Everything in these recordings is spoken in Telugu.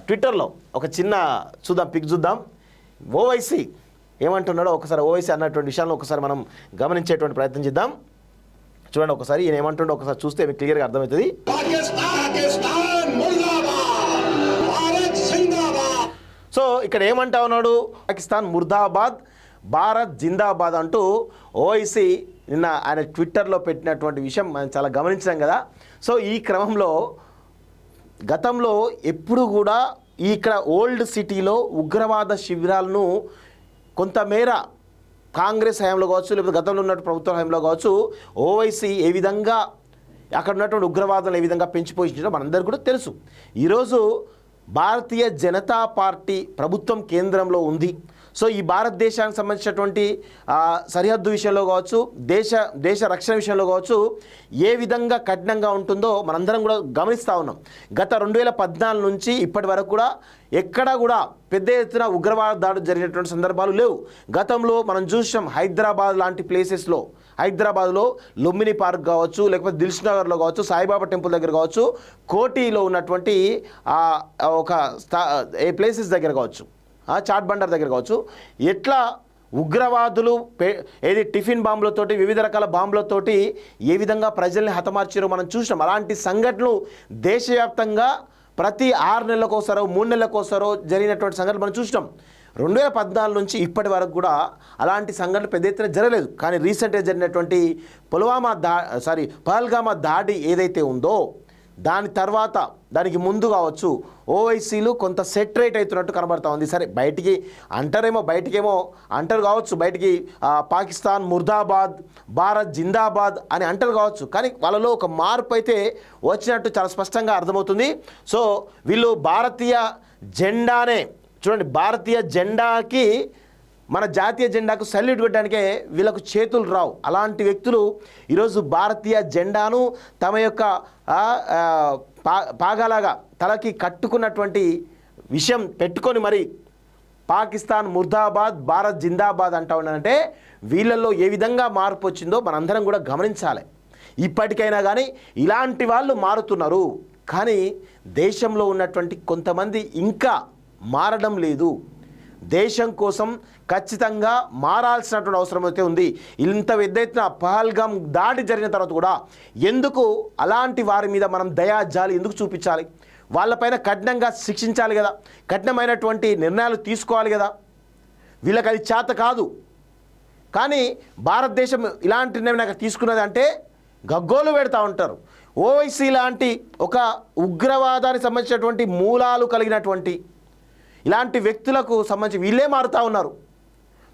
ట్విట్టర్లో ఒక చిన్న పిక్ చూద్దాం. ఓవైసీ ఏమంటున్నాడో ఒకసారి ఓవైసీ అన్నటువంటి విషయాలను ఒకసారి మనం గమనించేటువంటి ప్రయత్నం చేద్దాం. చూడండి ఒకసారి ఈయన ఏమంటుండో ఒకసారి చూస్తే మీకు క్లియర్గా అర్థమవుతుంది. సో ఇక్కడ ఏమంటా ఉన్నాడు, పాకిస్తాన్ ముర్దాబాద్, భారత్ జిందాబాద్ అంటూ ఓవైసీ నిన్న ఆయన ట్విట్టర్లో పెట్టినటువంటి విషయం మనం చాలా గమనించాం కదా. సో ఈ క్రమంలో గతంలో ఎప్పుడు కూడా ఇక్కడ ఓల్డ్ సిటీలో ఉగ్రవాద శిబిరాలను కొంతమేర కాంగ్రెస్ హయాంలో కావచ్చు, లేకపోతే గతంలో ఉన్న ప్రభుత్వ హయాంలో కావచ్చు, ఓవైసీ ఏ విధంగా అక్కడ ఉన్నటువంటి ఉగ్రవాదులను ఏ విధంగా పెంచిపోయించారో మనందరికీ కూడా తెలుసు. ఈరోజు భారతీయ జనతా పార్టీ ప్రభుత్వం కేంద్రంలో ఉంది. సో ఈ భారతదేశానికి సంబంధించినటువంటి సరిహద్దు విషయంలో కావచ్చు, దేశ రక్షణ విషయంలో కావచ్చు, ఏ విధంగా కఠినంగా ఉంటుందో మనందరం కూడా గమనిస్తూ ఉన్నాం. గత 2014 నుంచి ఇప్పటి వరకు కూడా ఎక్కడా కూడా పెద్ద ఎత్తున ఉగ్రవాద దాడులు జరిగినటువంటి సందర్భాలు లేవు. గతంలో మనం చూసాం హైదరాబాద్ లాంటి ప్లేసెస్లో, హైదరాబాద్లో లుంబిని పార్క్ కావచ్చు, లేకపోతే దిల్సుఖ్నగర్లో కావచ్చు, సాయిబాబా టెంపుల్ దగ్గర కావచ్చు, కోటిలో ఉన్నటువంటి ఒక ప్లేసెస్ దగ్గర కావచ్చు, చాట్ బండర్ దగ్గర కావచ్చు, ఎట్లా ఉగ్రవాదులు ఏది టిఫిన్ బాంబులతోటి వివిధ రకాల బాంబులతోటి ఏ విధంగా ప్రజల్ని హతమార్చారో మనం చూసినాం. అలాంటి సంఘటనలు దేశవ్యాప్తంగా ప్రతి 6 నెలలకోసారో 3 నెలలకోసారో జరిగినటువంటి సంఘటనలు మనం చూసినాం. 2014 నుంచి ఇప్పటి వరకు కూడా అలాంటి సంఘటనలు పెద్ద ఎత్తున జరగలేదు. కానీ రీసెంట్గా జరిగినటువంటి పహల్గామా దాడి ఏదైతే ఉందో దాని తర్వాత, దానికి ముందు కావచ్చు, ఓవైసీలు కొంత సెటరేట్ అవుతున్నట్టు కనబడతా ఉంది. సరే బయటికి బయటికేమో అంటారు కావచ్చు, బయటికి పాకిస్తాన్ ముర్దాబాద్, భారత్ జిందాబాద్ అని అంటారు కావచ్చు, కానీ వాళ్ళలో ఒక మార్పు అయితే వచ్చినట్టు చాలా స్పష్టంగా అర్థమవుతుంది. సో వీళ్ళు భారతీయ జెండానే చూడండి, భారతీయ జెండాకి, మన జాతీయ జెండాకు సల్యూట్ కొట్టడానికే వీళ్ళకు చేతులు రావు. అలాంటి వ్యక్తులు ఈరోజు భారతీయ జెండాను తమ యొక్క పాగాలాగా తలకి కట్టుకున్నటువంటి విషయం పెట్టుకొని మరి పాకిస్తాన్ ముర్దాబాద్, భారత్ జిందాబాద్ అంటా ఉన్నానంటే వీళ్ళల్లో ఏ విధంగా మార్పు వచ్చిందో మనందరం కూడా గమనించాలి. ఇప్పటికైనా కానీ ఇలాంటి వాళ్ళు మారుతున్నారు, కానీ దేశంలో ఉన్నటువంటి కొంతమంది ఇంకా మారడం లేదు. దేశం కోసం ఖచ్చితంగా మారాల్సినటువంటి అవసరం అయితే ఉంది. ఇంత పెద్ద ఎత్తున పహల్గామ్ దాడి జరిగిన తర్వాత కూడా ఎందుకు అలాంటి వారి మీద మనం దయాజాలి ఎందుకు చూపించాలి? వాళ్ళపైన కఠినంగా శిక్షించాలి కదా, కఠినమైనటువంటి నిర్ణయాలు తీసుకోవాలి కదా. వీళ్ళకి అది చేత కాదు. కానీ భారతదేశం ఇలాంటి నిర్ణయం నాకు తీసుకున్నది అంటే గగ్గోలు పెడతా ఉంటారు. ఓవైసీ లాంటి ఒక ఉగ్రవాదానికి సంబంధించినటువంటి మూలాలు కలిగినటువంటి ఇలాంటి వ్యక్తులకు సంబంధించి వీళ్ళే మారుతూ ఉన్నారు.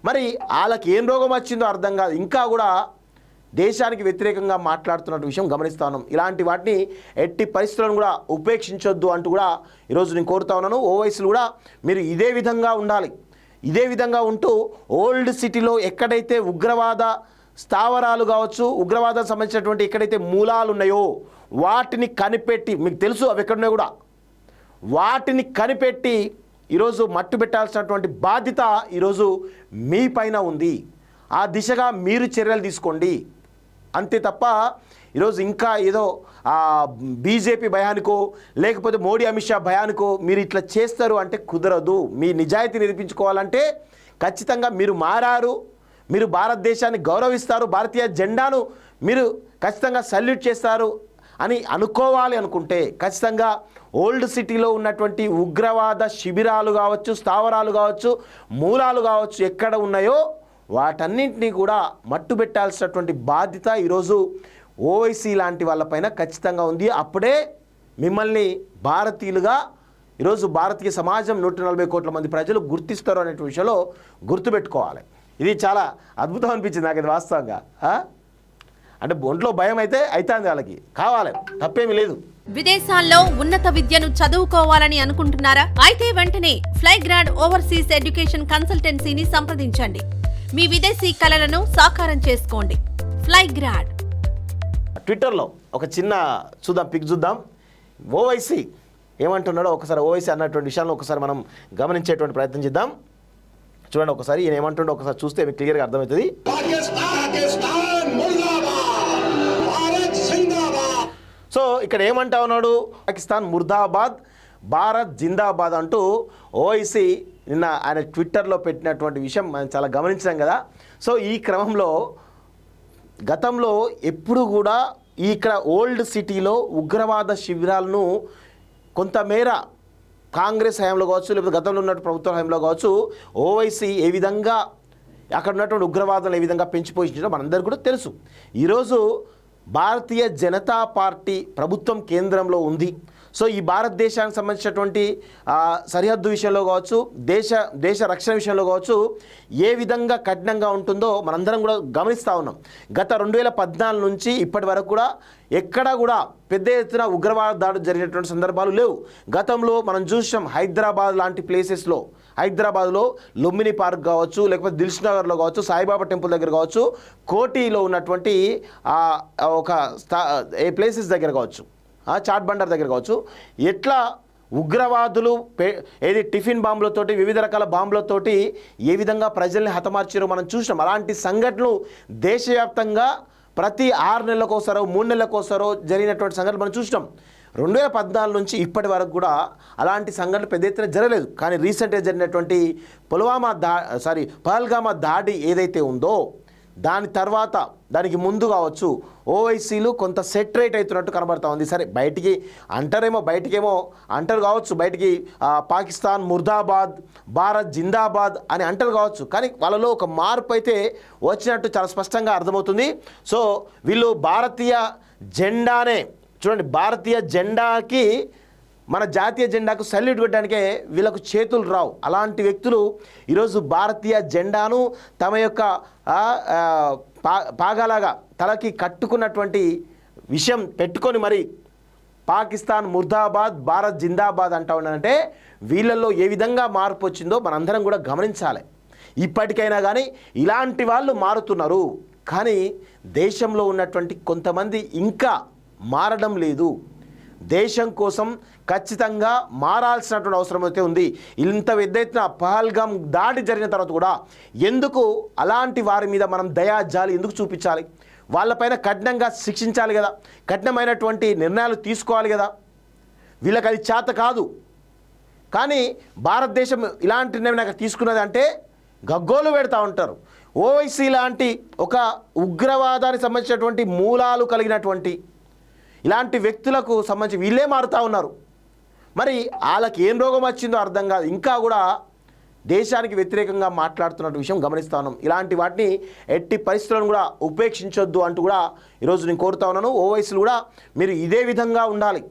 మరి వాళ్ళకి ఏం రోగం వచ్చిందో అర్థం కాదు, ఇంకా కూడా దేశానికి వ్యతిరేకంగా మాట్లాడుతున్న విషయం గమనిస్తూ ఉన్నాం. ఇలాంటి వాటిని ఎట్టి పరిస్థితులను కూడా ఉపేక్షించొద్దు అంటూ కూడా ఈరోజు నేను కోరుతా ఉన్నాను. ఓవైసీలు కూడా మీరు ఇదే విధంగా ఉండాలి. ఇదే విధంగా ఉంటూ ఓల్డ్ సిటీలో ఎక్కడైతే ఉగ్రవాద స్థావరాలు కావచ్చు, ఉగ్రవాదానికి సంబంధించినటువంటి ఎక్కడైతే మూలాలు ఉన్నాయో వాటిని కనిపెట్టి, మీకు తెలుసు అవి ఎక్కడున్నాయో కూడా, వాటిని కనిపెట్టి ఈరోజు మట్టు పెట్టాల్సినటువంటి బాధ్యత ఈరోజు మీ పైన ఉంది. ఆ దిశగా మీరు చర్యలు తీసుకోండి. అంతే తప్ప ఈరోజు ఇంకా ఏదో బీజేపీ భయానికో లేకపోతే మోడీ అమిత్ షా భయానికో మీరు ఇట్లా చేస్తారు అంటే కుదరదు. మీ నిజాయితీ నిరూపించుకోవాలంటే ఖచ్చితంగా మీరు మారారు, మీరు భారతదేశాన్ని గౌరవిస్తారు, భారతీయ జెండాను మీరు ఖచ్చితంగా సల్యూట్ చేస్తారు అని అనుకోవాలి. అనుకుంటే ఖచ్చితంగా ఓల్డ్ సిటీలో ఉన్నటువంటి ఉగ్రవాద శిబిరాలు కావచ్చు, స్థావరాలు కావచ్చు, మూలాలు కావచ్చు, ఎక్కడ ఉన్నాయో వాటన్నింటినీ కూడా మట్టుబెట్టాల్సినటువంటి బాధ్యత ఈరోజు ఓవైసీ లాంటి వాళ్ళపైన ఖచ్చితంగా ఉంది. అప్పుడే మిమ్మల్ని భారతీయులుగా ఈరోజు భారతీయ సమాజం 140 కోట్ల మంది ప్రజలు గుర్తిస్తారు అనే విషయంలో గుర్తుపెట్టుకోవాలి. ఇది చాలా అద్భుతం అనిపించింది నాకు ఇది వాస్తవంగా. అంటే ఒంట్లో భయం అయితే అవుతుంది, వాళ్ళకి కావాలి, తప్పేమీ లేదు. విదేశాల్లో ఉన్నత విద్యను చదువుకోవాలని అనుకుంటున్నారా? అయితే వెంటనే ఫ్లైగ్రాడ్ ఓవర్సీస్ ఎడ్యుకేషన్ కన్సల్టెన్సీని సంప్రదించండి. మీ విదేశీ కలలను సాకారం చేసుకోండి. ఫ్లైగ్రాడ్. ట్విట్టర్లో ఒక చిన్న పిక్ చూద్దాం. ఓవైసీ ఏమంటున్నాడో ఒకసారి ఓవైసీ అన్నటువంటి విషయాలను ఒకసారి మనం గమనించేటువంటి ప్రయత్నం చేద్దాం. చూడండి ఒకసారి ఈయన ఏమంటుండో ఒకసారి చూస్తే మీకు క్లియర్గా అర్థమవుతుంది. సో ఇక్కడ ఏమంటా ఉన్నాడు, పాకిస్తాన్ ముర్దాబాద్, భారత్ జిందాబాద్ అంటూ ఓవైసీ నిన్న ఆయన ట్విట్టర్లో పెట్టినటువంటి విషయం మనం చాలా గమనించాం కదా. సో ఈ క్రమంలో గతంలో ఎప్పుడు కూడా ఇక్కడ ఓల్డ్ సిటీలో ఉగ్రవాద శిబిరాలను కొంతమేర కాంగ్రెస్ హయాంలో కావచ్చు, లేకపోతే గతంలో ఉన్నటువంటి ప్రభుత్వ హయాంలో కావచ్చు, ఓవైసీ ఏ విధంగా అక్కడ ఉన్నటువంటి ఉగ్రవాదులు ఏ విధంగా పెంచిపోయించారో మనందరికీ కూడా తెలుసు. ఈరోజు భారతీయ జనతా పార్టీ ప్రభుత్వం కేంద్రంలో ఉంది. సో ఈ భారతదేశానికి సంబంధించినటువంటి సరిహద్దు విషయంలో కావచ్చు, దేశ రక్షణ విషయంలో కావచ్చు, ఏ విధంగా కఠినంగా ఉంటుందో మనందరం కూడా గమనిస్తూ ఉన్నాం. గత 2014 నుంచి ఇప్పటి వరకు కూడా ఎక్కడా కూడా పెద్ద ఎత్తున ఉగ్రవాద దాడులు జరిగినటువంటి సందర్భాలు లేవు. గతంలో మనం చూసాం హైదరాబాద్ లాంటి ప్లేసెస్లో, హైదరాబాద్లో లుంబిని పార్క్ కావచ్చు, లేకపోతే దిల్సుఖ్నగర్లో కావచ్చు, సాయిబాబా టెంపుల్ దగ్గర కావచ్చు, కోటిలో ఉన్నటువంటి ఒక ఏ ప్లేసెస్ దగ్గర కావచ్చు, చాట్ బండర్ దగ్గర కావచ్చు, ఎట్లా ఉగ్రవాదులు ఏది టిఫిన్ బాంబులతోటి వివిధ రకాల బాంబులతోటి ఏ విధంగా ప్రజల్ని హతమార్చారో మనం చూసినాం. అలాంటి సంఘటనలు దేశవ్యాప్తంగా ప్రతి 6 నెలలకోసారో 3 నెలలకోసారో జరిగినటువంటి సంఘటనలు మనం చూసినాం. 2014 నుంచి ఇప్పటి వరకు కూడా అలాంటి సంఘటనలు పెద్ద ఎత్తున జరగలేదు. కానీ రీసెంట్గా జరిగినటువంటి పహల్గామా దాడి ఏదైతే ఉందో దాని తర్వాత, దానికి ముందు కావచ్చు, ఓవైసీలు కొంత సెటరేట్ అవుతున్నట్టు కనబడతా ఉంది. సరే బయటికి అంటారు కావచ్చు, బయటికి పాకిస్తాన్ ముర్దాబాద్, భారత్ జిందాబాద్ అని అంటారు కావచ్చు, కానీ వాళ్ళలో ఒక మార్పు అయితే వచ్చినట్టు చాలా స్పష్టంగా అర్థమవుతుంది. సో వీళ్ళు భారతీయ జెండానే చూడండి, భారతీయ జెండాకి, మన జాతీయ జెండాకు సల్యూట్ కొట్టడానికే వీళ్ళకు చేతులు రావు. అలాంటి వ్యక్తులు ఈరోజు భారతీయ జెండాను తమ యొక్క పాగాలాగా తలకి కట్టుకున్నటువంటి విషయం పెట్టుకొని మరి పాకిస్తాన్ ముర్దాబాద్, భారత్ జిందాబాద్ అంటా ఉన్నానంటే వీళ్ళల్లో ఏ విధంగా మార్పు వచ్చిందో మనందరం కూడా గమనించాలి. ఇప్పటికైనా కానీ ఇలాంటి వాళ్ళు మారుతున్నారు, కానీ దేశంలో ఉన్నటువంటి కొంతమంది ఇంకా మారడం లేదు. దేశం కోసం ఖచ్చితంగా మారాల్సినటువంటి అవసరం అయితే ఉంది. ఇంత పెద్ద ఎత్తున పహల్గామ్ దాడి జరిగిన తర్వాత కూడా ఎందుకు అలాంటి వారి మీద మనం దయాజాలి ఎందుకు చూపించాలి? వాళ్ళపైన కఠినంగా శిక్షించాలి కదా, కఠినమైనటువంటి నిర్ణయాలు తీసుకోవాలి కదా. వీళ్ళకి అది చేత కాదు. కానీ భారతదేశం ఇలాంటి నిర్ణయం నాకు తీసుకున్నది అంటే గగ్గోలు పెడతా ఉంటారు. ఓవైసీ లాంటి ఒక ఉగ్రవాదానికి సంబంధించినటువంటి మూలాలు కలిగినటువంటి ఇలాంటి వ్యక్తులకు సంబంధించి వీళ్ళే మారుతూ ఉన్నారు. మరి వాళ్ళకి ఏం రోగం వచ్చిందో అర్థం కాదు, ఇంకా కూడా దేశానికి వ్యతిరేకంగా మాట్లాడుతున్న విషయం గమనిస్తూ ఉన్నాం. ఇలాంటి వాటిని ఎట్టి పరిస్థితులను కూడా ఉపేక్షించొద్దు అంటూ కూడా ఈరోజు నేను కోరుతా ఉన్నాను. ఓవైసీలు కూడా మీరు ఇదే విధంగా ఉండాలి.